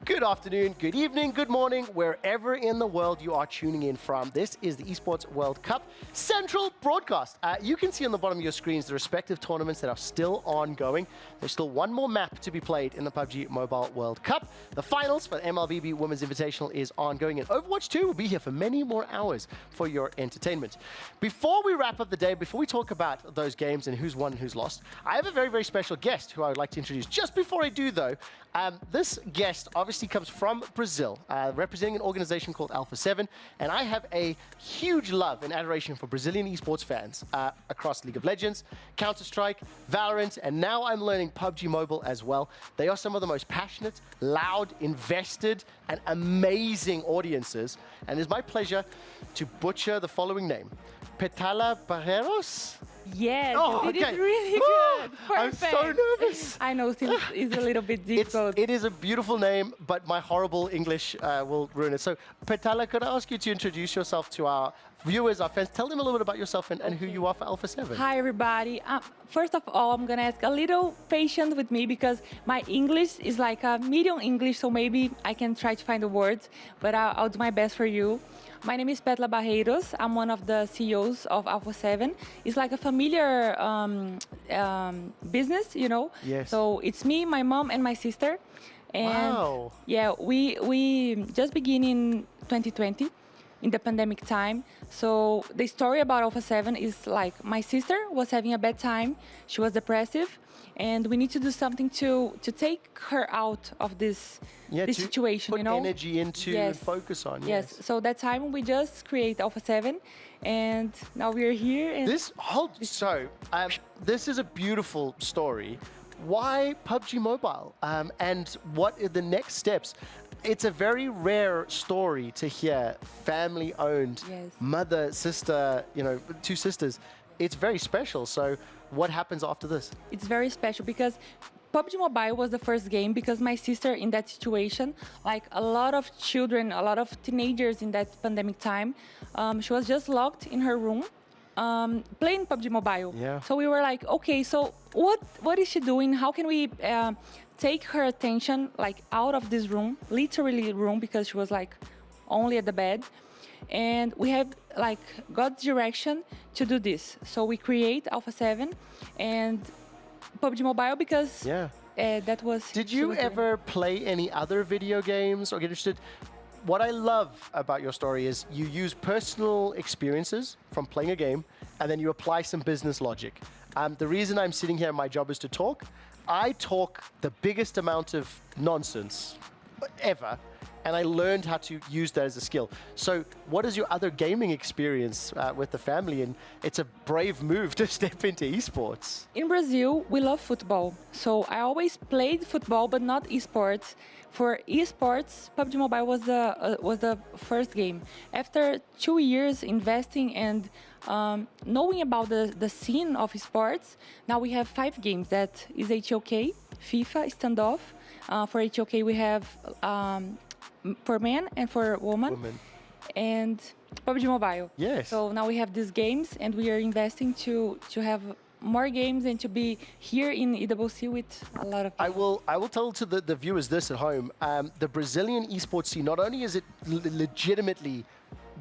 Good afternoon, good evening, good morning, wherever in the world you are tuning in from. This is the Esports World Cup Central Broadcast. You can see on the bottom of your screens the respective tournaments that are still ongoing. There's still one more map to be played in the PUBG Mobile World Cup. The finals for the MLBB Women's Invitational is ongoing, and Overwatch 2 will be here for many more hours for your entertainment. Before we wrap up the day, before we talk about those games and who's won and who's lost, I have a very, very special guest who I would like to introduce. Just before I do, though, this guest obviously comes from Brazil, representing an organization called Alpha7, and I have a huge love and adoration for Brazilian esports fans across League of Legends, Counter-Strike, Valorant, and now I'm learning PUBG Mobile as well. They are some of the most passionate, loud, invested, and amazing audiences, and it's my pleasure to butcher the following name. Petala Barreiros? Yes, Oh, it is okay. really good. Perfect. I'm so nervous. I know it's a little bit difficult. It is a beautiful name, but my horrible English will ruin it. So, Petala, could I ask you to introduce yourself to our viewers, our fans? Tell them a little bit about yourself and who you are for Alpha7. Hi, everybody. First of all, I'm going to ask a little patience with me because my English is like a medium English, so maybe I can try to find the words, but I'll do my best for you. My name is Petala Barreiros. I'm one of the CEOs of Alpha7. It's like a familiar business, you know? Yes. So it's me, my mom, and my sister. And wow. Yeah, we just begin in 2020, in the pandemic time. So the story about Alpha7 is like my sister was having a bad time. She was depressive. And we need to do something to take her out of this situation, put you know? energy into and focus on. Yes. So that time we just create Alpha7, and now we are here. And This is a beautiful story. Why PUBG Mobile? And what are the next steps? It's a very rare story to hear, family-owned, mother, sister, two sisters. It's very special. So what happens after this? It's very special because PUBG Mobile was the first game because my sister in that situation, like a lot of children, a lot of teenagers in that pandemic time, she was just locked in her room playing PUBG Mobile. Yeah. So we were like, okay, so what is she doing? How can we take her attention like out of this room, literally room, because she was like only at the bed. And we have like God's direction to do this. So we create Alpha7 and PUBG Mobile because that was... Did you ever play any other video games or get interested? What I love about your story is you use personal experiences from playing a game and then you apply some business logic. The reason I'm sitting here, my job is to talk. I talk the biggest amount of nonsense ever. And I learned how to use that as a skill. So what is your other gaming experience with the family? And it's a brave move to step into esports. In Brazil, we love football. So I always played football, but not esports. For esports, PUBG Mobile was the first game. After 2 years investing and knowing about the scene of esports, now we have 5 games. That is HOK, FIFA, Standoff. For HOK, we have... for men and for women. And PUBG Mobile. Yes. So now we have these games and we are investing to have more games and to be here in EWC with a lot of people. I will tell to the viewers this at home. The Brazilian esports scene, not only is it legitimately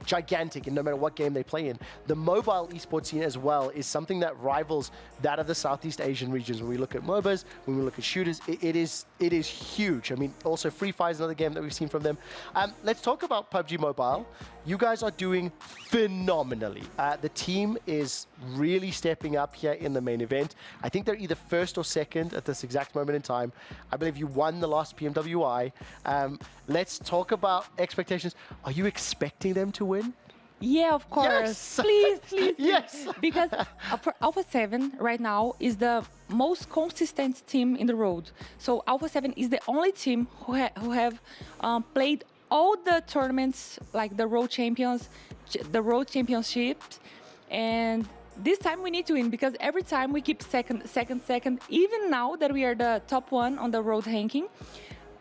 gigantic and no matter what game they play in, the mobile esports scene as well is something that rivals that of the Southeast Asian regions. When we look at MOBAs, when we look at shooters, it is huge. I mean, also Free Fire is another game that we've seen from them. Let's talk about PUBG Mobile. You guys are doing phenomenally. The team is really stepping up here in the main event. I think they're either first or second at this exact moment in time. I believe you won the last PMWI. Let's talk about expectations. Are you expecting them to win? Yeah, of course. Yes. Please. Yes. Because for Alpha7 right now is the most consistent team in the road. So Alpha7 is the only team who have played all the tournaments, like the road championships, and this time we need to win because every time we keep second. Even now that we are the top 1 on the road ranking,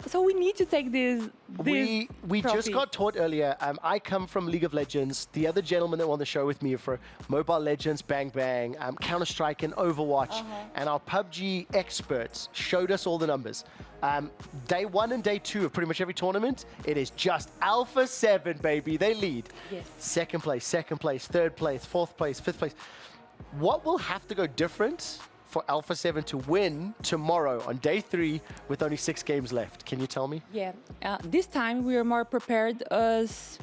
So we need to take this. We just trophy. got taught earlier. I come from League of Legends. The other gentlemen that were on the show with me are for Mobile Legends, Bang Bang, Counter-Strike, and Overwatch. And our PUBG experts showed us all the numbers. Day 1 and day 2 of pretty much every tournament, it is just Alpha7, baby. They lead. Yes. Second place, third place, fourth place, fifth place. What will have to go different for Alpha7 to win tomorrow on day 3 with only 6 games left? Can you tell me? Yeah. This time we are more prepared as,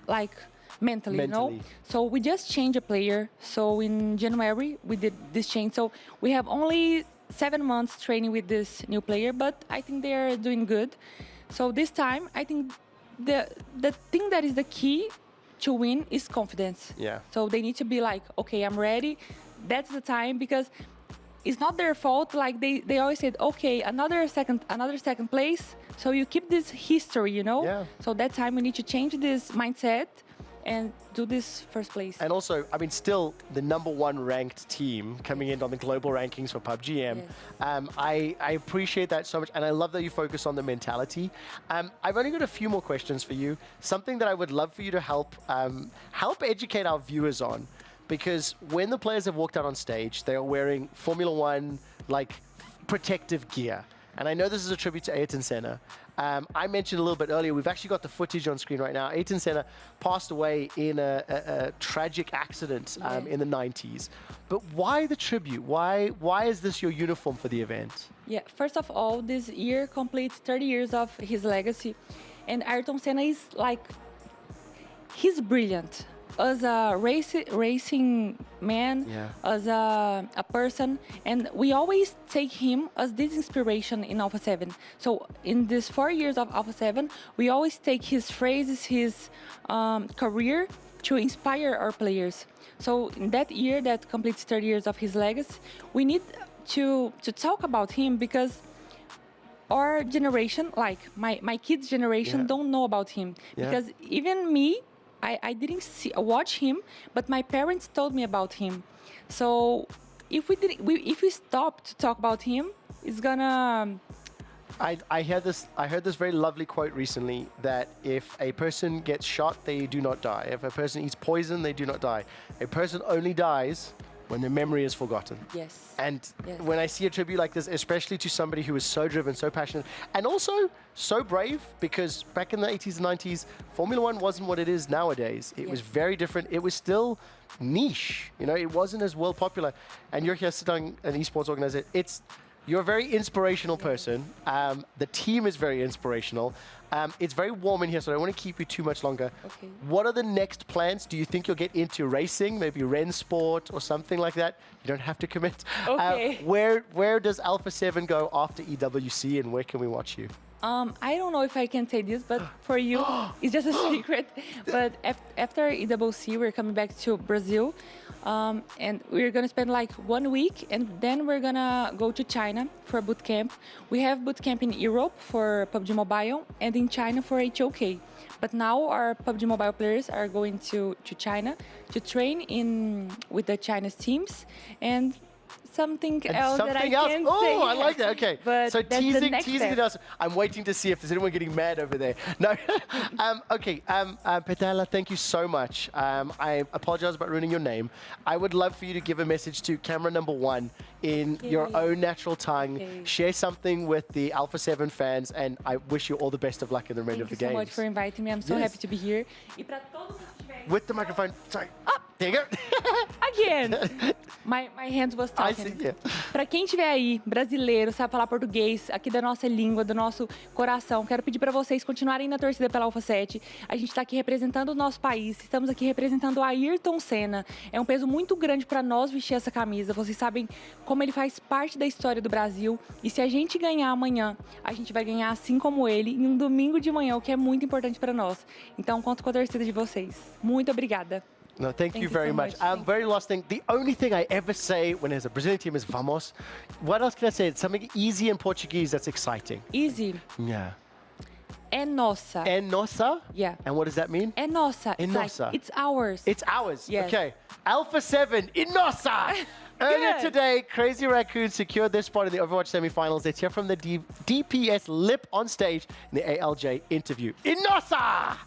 like, mentally, you know? Mentally. So we just changed a player. So in January, we did this change. So we have only 7 months training with this new player, but I think they are doing good. So this time, I think the thing that is the key to win is confidence. Yeah. So they need to be like, okay, I'm ready. That's the time, because it's not their fault. Like they always said, okay, another second place. So you keep this history, you know? Yeah. So that time we need to change this mindset and do this first place. And also, I mean, still the #1 ranked team coming in on the global rankings for PUBG. Yes. I appreciate that so much, and I love that you focus on the mentality. I've only got a few more questions for you. Something that I would love for you to help educate our viewers on, because when the players have walked out on stage, they are wearing Formula One like protective gear. And I know this is a tribute to Ayrton Senna. I mentioned a little bit earlier, we've actually got the footage on screen right now. Ayrton Senna passed away in a tragic accident in the 90s. But why the tribute? Why is this your uniform for the event? Yeah, first of all, this year completes 30 years of his legacy. And Ayrton Senna is like, he's brilliant. As a racing man, as a person, and we always take him as this inspiration in Alpha7. So in these 4 years of Alpha7, we always take his phrases, his career to inspire our players. So in that year that completes 30 years of his legacy, we need to talk about him, because our generation, like my kids' generation, don't know about him. Because even me, I didn't watch him, but my parents told me about him. So if we stop to talk about him, it's gonna. I heard this very lovely quote recently, that if a person gets shot, they do not die. If a person eats poison, they do not die. A person only dies when their memory is forgotten. Yes. And when I see a tribute like this, especially to somebody who is so driven, so passionate, and also so brave, because back in the 80s and 90s, Formula One wasn't what it is nowadays. It was very different. It was still niche. You know, it wasn't as well popular. And you're here sitting an esports organizer. You're a very inspirational person. The team is very inspirational. It's very warm in here, so I don't want to keep you too much longer. Okay. What are the next plans? Do you think you'll get into racing, maybe Ren Sport or something like that? You don't have to commit. Okay. Where does Alpha7 go after EWC, and where can we watch you? I don't know if I can say this, but for you, it's just a secret. But after EWC, we're coming back to Brazil, and we're gonna spend like 1 week, and then we're gonna go to China for a boot camp. We have boot camp in Europe for PUBG Mobile, and in China for HOK. But now our PUBG Mobile players are going to China to train with the Chinese teams, and something else that I can't say. Oh, I like that. Okay. But so that's the teasing next it step. us. I'm waiting to see if there's anyone getting mad over there. No. Okay. Petala, thank you so much. I apologize about ruining your name. I would love for you to give a message to camera #1 in your own natural tongue. Okay. Share something with the Alpha7 fans, and I wish you all the best of luck in the remainder of the Thank you games. so much for inviting me. I'm so Yes. happy to be here. E pra todos que estiverem- With the microphone. Sorry. There you go. Again. My hands was I talking. see. Yeah. Pra quem estiver aí, brasileiro, sabe falar português, aqui da nossa língua, do nosso coração, quero pedir para vocês continuarem na torcida pela Alpha7. A gente está aqui representando o nosso país, estamos aqui representando o Ayrton Senna. É um peso muito grande para nós vestir essa camisa. Vocês sabem como ele faz parte da história do Brasil. E se a gente ganhar amanhã, a gente vai ganhar assim como ele, em um domingo de manhã, o que é muito importante para nós. Então, conto com a torcida de vocês. Muito obrigada. No, thank you you very so much. much. Very last thing. The only thing I ever say when there's a Brazilian team is vamos. What else can I say? It's something easy in Portuguese that's exciting. Easy. Yeah. É nossa. É nossa? Yeah. And what does that mean? É nossa. É It's nossa. like, it's ours. It's ours. Yes. Okay. Alpha7 in nossa. Earlier Good. today, Crazy Raccoons secured their spot in the Overwatch semifinals. Let's hear from the DPS Lip on stage in the ALJ interview. Inosa!